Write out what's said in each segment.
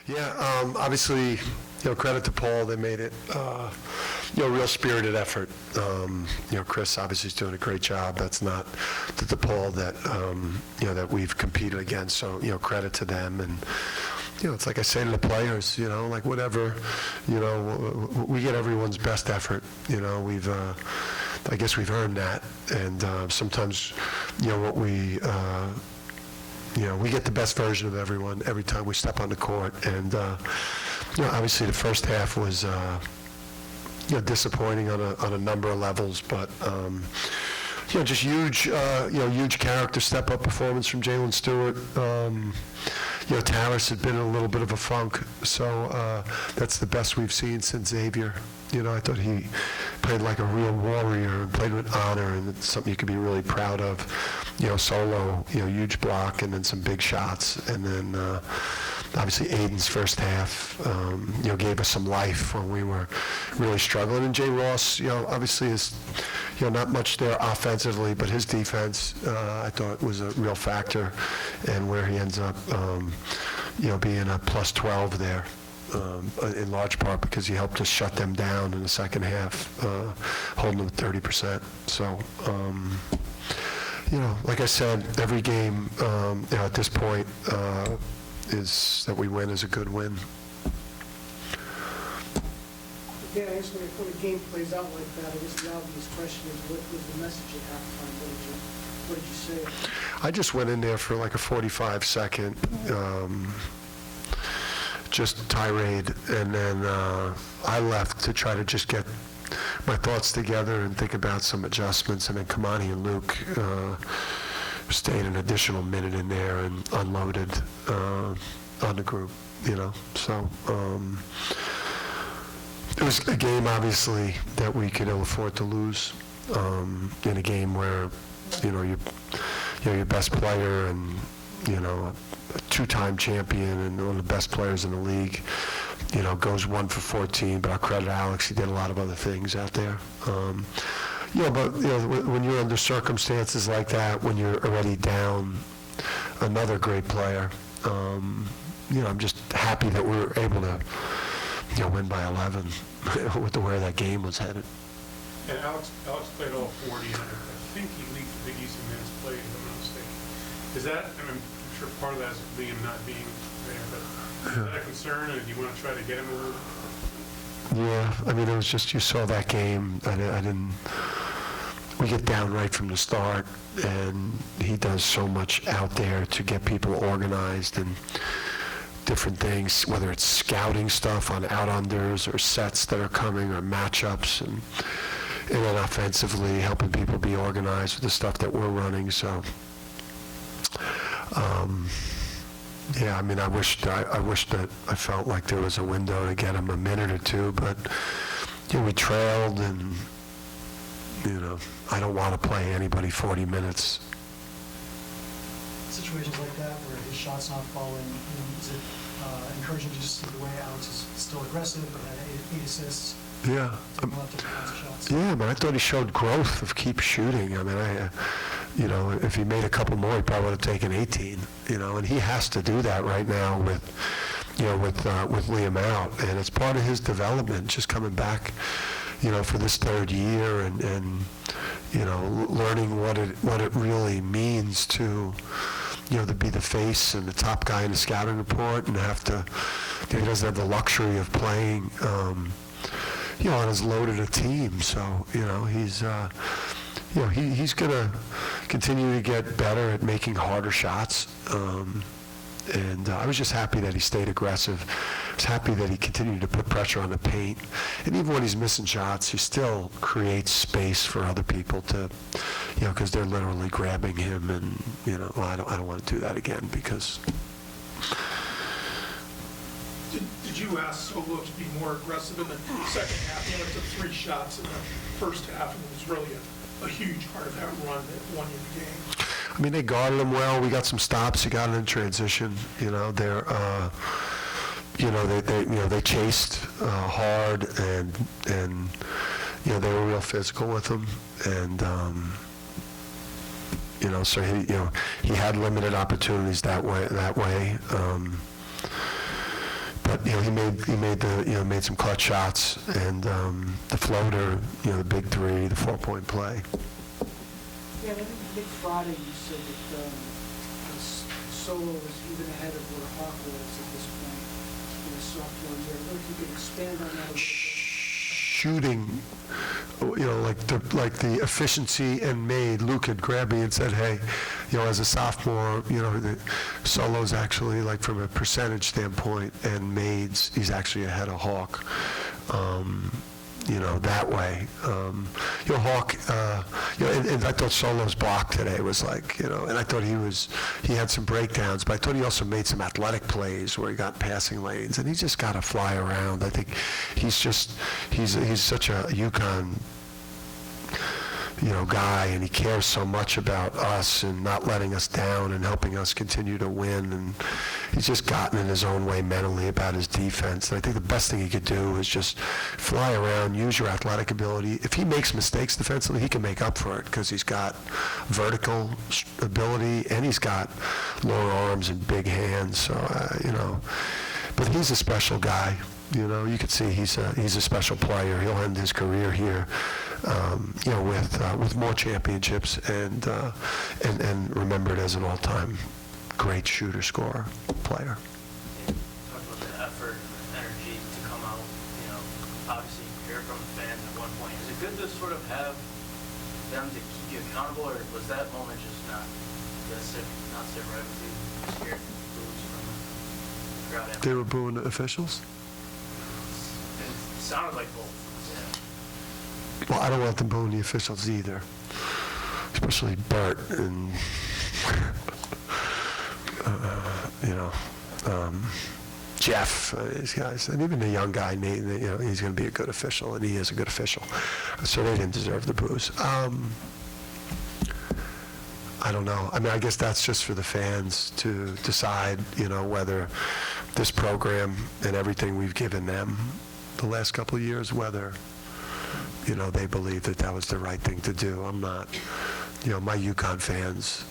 Yeah, obviously, credit to Paul. They made it, real spirited effort. Chris obviously is doing a great job. That's not the DePaul that, that we've competed against. So, credit to them. And, it's like I say to the players, like whatever, we get everyone's best effort. We've, I guess we've earned that. And sometimes, what we get the best version of everyone every time we step on the court. And, obviously the first half was, disappointing on a number of levels, but, just huge, huge character step-up performance from Jalen Stewart. Taris had been in a little bit of a funk, so that's the best we've seen since Xavier. I thought he played like a real warrior and played with honor, and it's something you could be really proud of. Solo, huge block, and then some big shots, and then obviously Aiden's first half, gave us some life when we were really struggling. And Jay Ross, obviously is, not much there offensively, but his defense, I thought was a real factor, and where he ends up, being a plus 12 there. In large part because he helped us shut them down in the second half, holding them at 30%. So, like I said, every game at this point is that we win is a good win. Yeah, I guess when a game plays out like that, I guess the obvious question is, what was the message at halftime? What did you say? I just went in there for like a 45-second just tirade, and then I left to try to just get my thoughts together and think about some adjustments, and then Kamani and Luke stayed an additional minute in there and unloaded on the group, so it was a game obviously that we could ill afford to lose, in a game where your best player and a two-time champion and one of the best players in the league, goes 1 for 14, but I'll credit Alex, he did a lot of other things out there. But when you're under circumstances like that, when you're already down another great player, I'm just happy that we were able to, win by 11 with the way that game was headed. And Alex played all 40, and I think he leaked the Big East in minutes played, if I'm not mistaken. Is that, I'm sure part of that is Liam not being there, but is that a concern, and do you want to try to get him a little? Yeah, it was just, you saw that game, we get down right from the start, and he does so much out there to get people organized and different things, whether it's scouting stuff on out-unders or sets that are coming or matchups, and then offensively helping people be organized with the stuff that we're running. So, yeah, I wish that I felt like there was a window to get him a minute or two, but we trailed, and I don't want to play anybody 40 minutes. Situations like that where his shot's not falling, is it encouraging to just see the way Alex is still aggressive, but had 8 assists? Yeah. Shots. Yeah, but I thought he showed growth of keep shooting. If he made a couple more, he probably would have taken 18. And he has to do that right now with Liam out, and it's part of his development, just coming back, for this third year, and learning what it really means to be the face and the top guy in the scouting report, and he doesn't have the luxury of playing, on as loaded a team. So, he's going to continue to get better at making harder shots. And I was just happy that he stayed aggressive. I was happy that he continued to put pressure on the paint. And even when he's missing shots, he still creates space for other people to, because they're literally grabbing him. And, I don't want to do that again because. Did you ask Solo to be more aggressive in the second half? He only took 3 shots in the first half, and it was really a huge part of that run that won you the game. They guarded him well. We got some stops. He got it in transition. They chased hard, and they were real physical with him, and so he had limited opportunities that way. But, he made some clutch shots, and the floater, the big three, the 4-point play. Yeah, I think Nick Friday, you said that Solo is even ahead of where Hawk was at this point in his sophomore year. I wonder if you could expand on that a little bit. Shooting, like the efficiency and made. Luke had grabbed me and said, hey, as a sophomore, the Solo's actually, like from a percentage standpoint and mades, he's actually ahead of Hawk. That way. Hawk, and I thought Solo's block today was like, and I thought he had some breakdowns, but I thought he also made some athletic plays where he got passing lanes, and he just got to fly around. I think he's such a UConn, guy, and he cares so much about us and not letting us down and helping us continue to win, and he's just gotten in his own way mentally about his defense. And I think the best thing he could do is just fly around, use your athletic ability. If he makes mistakes defensively, he can make up for it because he's got vertical ability and he's got long arms and big hands. So, but he's a special guy. You could see he's a special player. He'll end his career here, with more championships and remembered as an all-time great shooter, scorer, player. Talk about the effort and energy to come out. Obviously you hear from the fans at one point. Is it good to sort of have them to keep you accountable, or was that moment just not sit right with you? Just hear boos from the crowd. They were booing the officials? It sounded like both. Yeah. Well, I don't want them booing the officials either, especially Bert and Jeff, these guys, and even the young guy, Nate. He's going to be a good official, and he is a good official. So they didn't deserve the boos. I don't know. I mean, I guess that's just for the fans to decide, whether this program and everything we've given them the last couple of years, whether, they believe that was the right thing to do. I'm not, my UConn fans,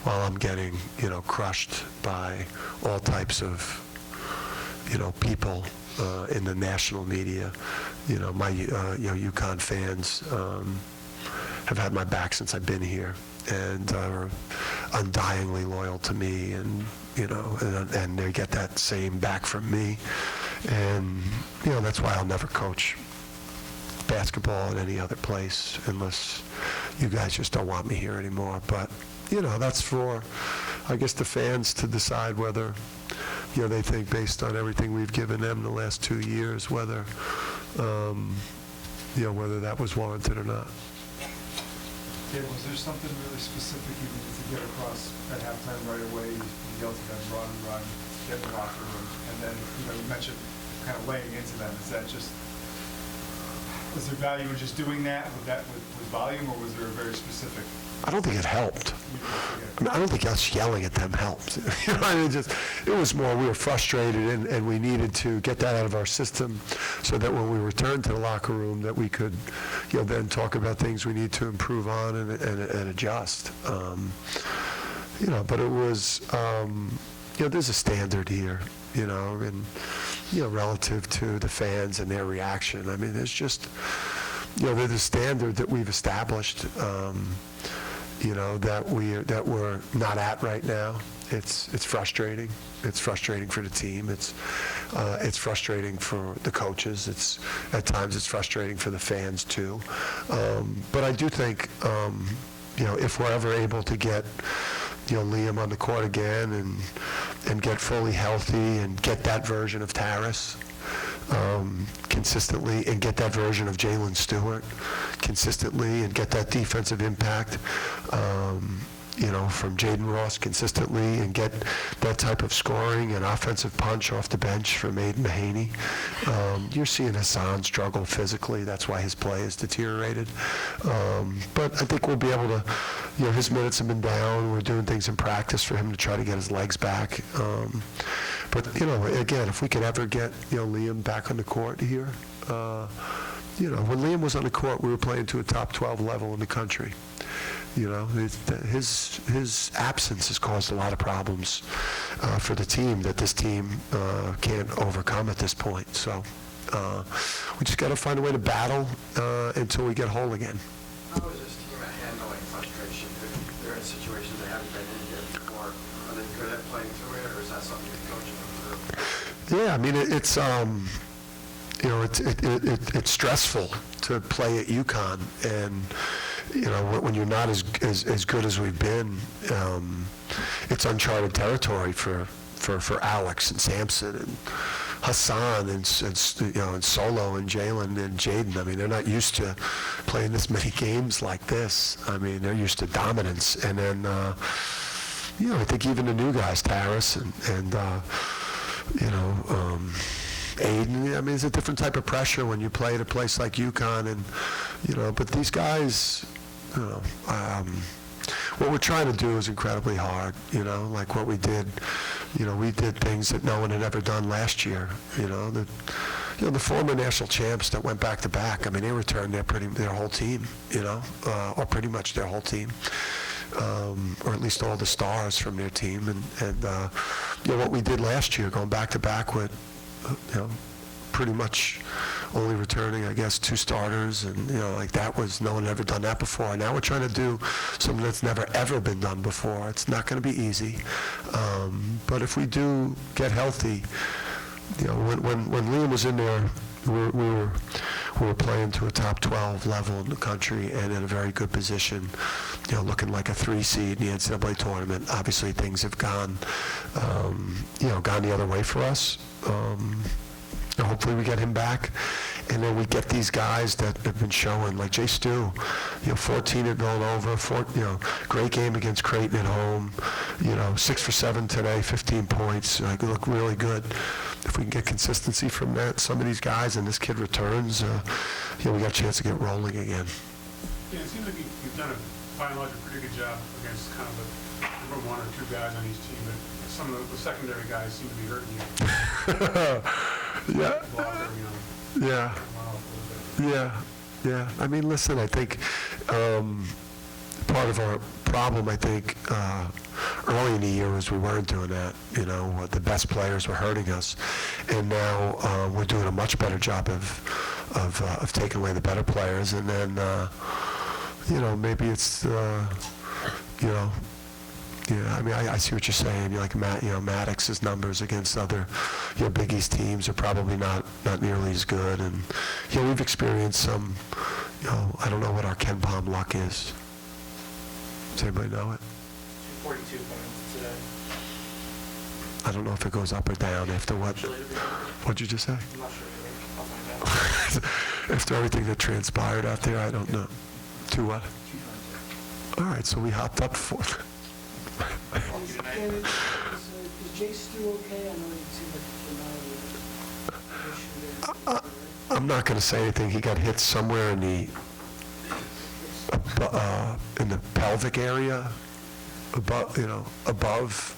while I'm getting, crushed by all types of, people in the national media, my, UConn fans have had my back since I've been here and are undyingly loyal to me, and, and they get that same back from me. And, that's why I'll never coach basketball in any other place unless you guys just don't want me here anymore. But, that's for, I guess, the fans to decide whether, they think based on everything we've given them the last 2 years, whether, whether that was warranted or not. Yeah, was there something really specific you needed to get across at halftime right away? You yelled to them, run, get in the locker room, and then, you mentioned kind of laying into them. Is that just, was there value in just doing that with volume, or was there a very specific? I don't think it helped. I mean, I don't think us yelling at them helped. It was more we were frustrated and we needed to get that out of our system so that when we returned to the locker room that we could, then talk about things we need to improve on and adjust. But it was, there's a standard here, and, relative to the fans and their reaction. I mean, there's just, there's a standard that we've established, that we're not at right now. It's frustrating. It's frustrating for the team. It's frustrating for the coaches. At times it's frustrating for the fans too. But I do think, if we're ever able to get, Liam on the court again and get fully healthy and get that version of Taris consistently, and get that version of Jalen Stewart consistently, and get that defensive impact, from Jaden Ross consistently, and get that type of scoring and offensive punch off the bench from Aiden Mahaney. You're seeing Hassan struggle physically. That's why his play has deteriorated. But I think we'll be able to, his minutes have been down. We're doing things in practice for him to try to get his legs back. But, again, if we could ever get, Liam back on the court here, when Liam was on the court, we were playing to a top 12 level in the country. You know, his absence has caused a lot of problems for the team that this team can't overcome at this point. So we just got to find a way to battle until we get whole again. How is this team at handling frustration? If they're in situations they haven't been in yet before, are they good at playing through it, or is that something you're coaching them through? Yeah, I mean, it's you know, it's stressful to play at UConn, and you know, when you're not as good as we've been, it's uncharted territory for Alex and Samson and Hassan and you know, and Solo and Jalen and Jaden. I mean, they're not used to playing this many games like this. I mean, they're used to dominance, and then you know, I think even the new guys, Taris and you know, Aiden. I mean, it's a different type of pressure when you play at a place like UConn, and you know, but these guys, you know, what we're trying to do is incredibly hard. You know, like what we did. You know, we did things that no one had ever done last year. You know, the former national champs that went back to back. I mean, they returned their whole team. You know, or pretty much their whole team. Or at least all the stars from their team, and you know, what we did last year, going back to back with, you know, pretty much only returning, I guess, 2 starters, and you know, like that was, no one had ever done that before. Now we're trying to do something that's never ever been done before. It's not going to be easy, but if we do get healthy, you know, when Liam was in there, we were playing to a top 12 level in the country and in a very good position, you know, looking like a 3 seed in the NCAA tournament. Obviously, things have gone, you know, gone the other way for us. And hopefully we get him back, and then we get these guys that have been showing, like Jay Stu, you know, 14 at Villanova, you know, great game against Creighton at home, you know, 6 for 7 today, 15 points, like look really good. If we can get consistency from that, some of these guys, and this kid returns, you know, we got a chance to get rolling again. Yeah, it seems like you've done by and large a pretty good job against kind of the number 1 or 2 guys on each team, but some of the secondary guys seem to be hurting you. Yeah. Blocker, you know, Yeah. Yeah. I mean, listen, I think part of our problem, I think, early in the year was we weren't doing that. You know, the best players were hurting us, and now we're doing a much better job of taking away the better players, and then you know, maybe it's you know. Yeah, I mean, I see what you're saying. You're like, you know, Maddox's numbers against other, you know, Big East teams are probably not nearly as good. And, you know, we've experienced some, you know, I don't know what our Ken Palm luck is. Does anybody know it? 42 points today. I don't know if it goes up or down after what. What'd you just say? I'm not sure. I'll find out. After everything that transpired out there, I don't know. To what? All right, so we hopped up for. And is Jay Stu okay? I know he seemed like a familiar issue there. I'm not going to say anything. He got hit somewhere in the pelvic area, above, you know, above.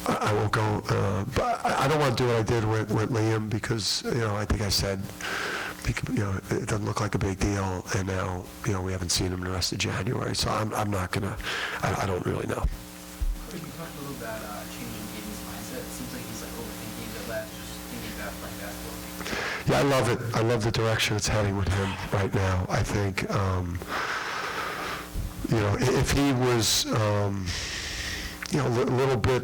I won't go, but I don't want to do what I did with Liam, because, you know, I think I said, you know, it doesn't look like a big deal, and now, you know, we haven't seen him the rest of January, so I'm not going to, I don't really know. Could you talk a little about changing Aiden's mindset? It seems like he's like overthinking the last, just thinking about playing basketball. Yeah, I love it. I love the direction it's heading with him right now. I think, you know, if he was, you know, a little bit,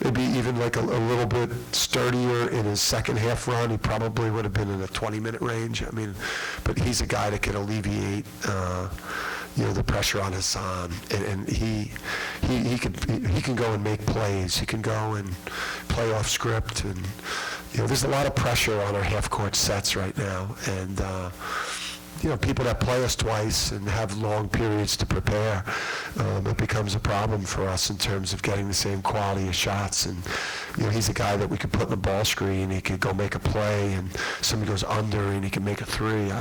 maybe even like a little bit sturdier in his second half run, he probably would have been in a 20-minute range. I mean, but he's a guy that can alleviate, you know, the pressure on Hassan, and he can go and make plays. He can go and play off script, and you know, there's a lot of pressure on our half-court sets right now, and you know, people that play us twice and have long periods to prepare, it becomes a problem for us in terms of getting the same quality of shots. And you know, he's a guy that we could put in the ball screen. He could go make a play, and somebody goes under, and he can make a 3.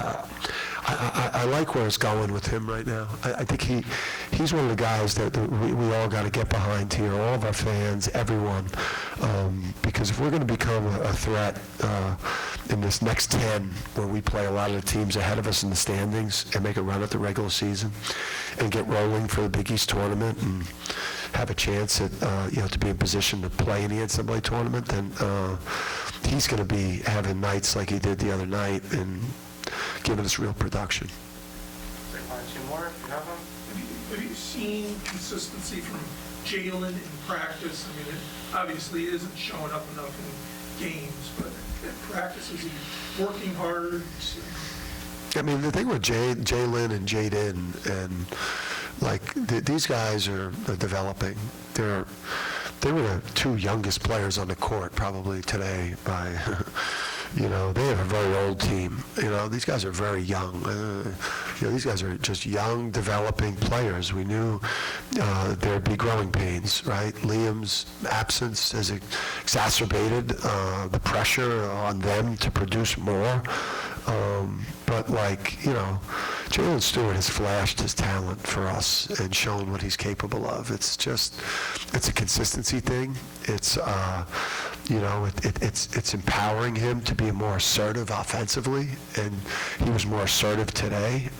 I like where it's going with him right now. I think he's one of the guys that we all got to get behind here, all of our fans, everyone, because if we're going to become a threat in this next 10, where we play a lot of the teams ahead of us in the standings and make a run at the regular season and get rolling for the Big East tournament and have a chance at, to be in position to play in the NCAA tournament, then he's going to be having nights like he did the other night and giving us real production. Take one or two more if you have them. Have you seen consistency from Jalen in practice? I mean, it obviously isn't showing up enough in games, but in practice, is he working hard? I mean, the thing with Jalen and Jaden, and like these guys are developing. They were the two youngest players on the court probably today by, they have a very old team. These guys are very young. These guys are just young, developing players. We knew there'd be growing pains, right? Liam's absence has exacerbated the pressure on them to produce more. But Jalen Stewart has flashed his talent for us and shown what he's capable of. It's a consistency thing. It's, it's empowering him to be more assertive offensively, and he was more assertive today.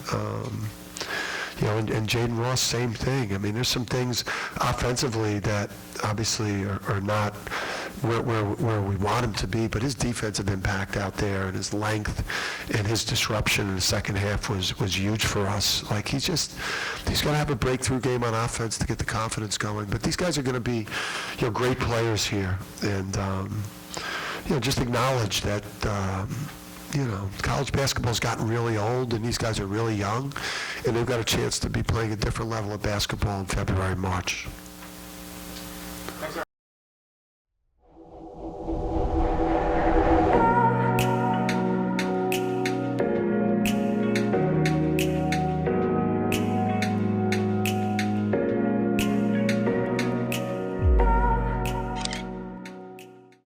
And Jaden Ross, same thing. I mean, there's some things offensively that obviously are not where we want him to be, but his defensive impact out there and his length and his disruption in the second half was huge for us. Like, he's got to have a breakthrough game on offense to get the confidence going. But these guys are going to be, great players here, and just acknowledge that. College basketball's gotten really old, and these guys are really young, and they've got a chance to be playing a different level of basketball in February, March.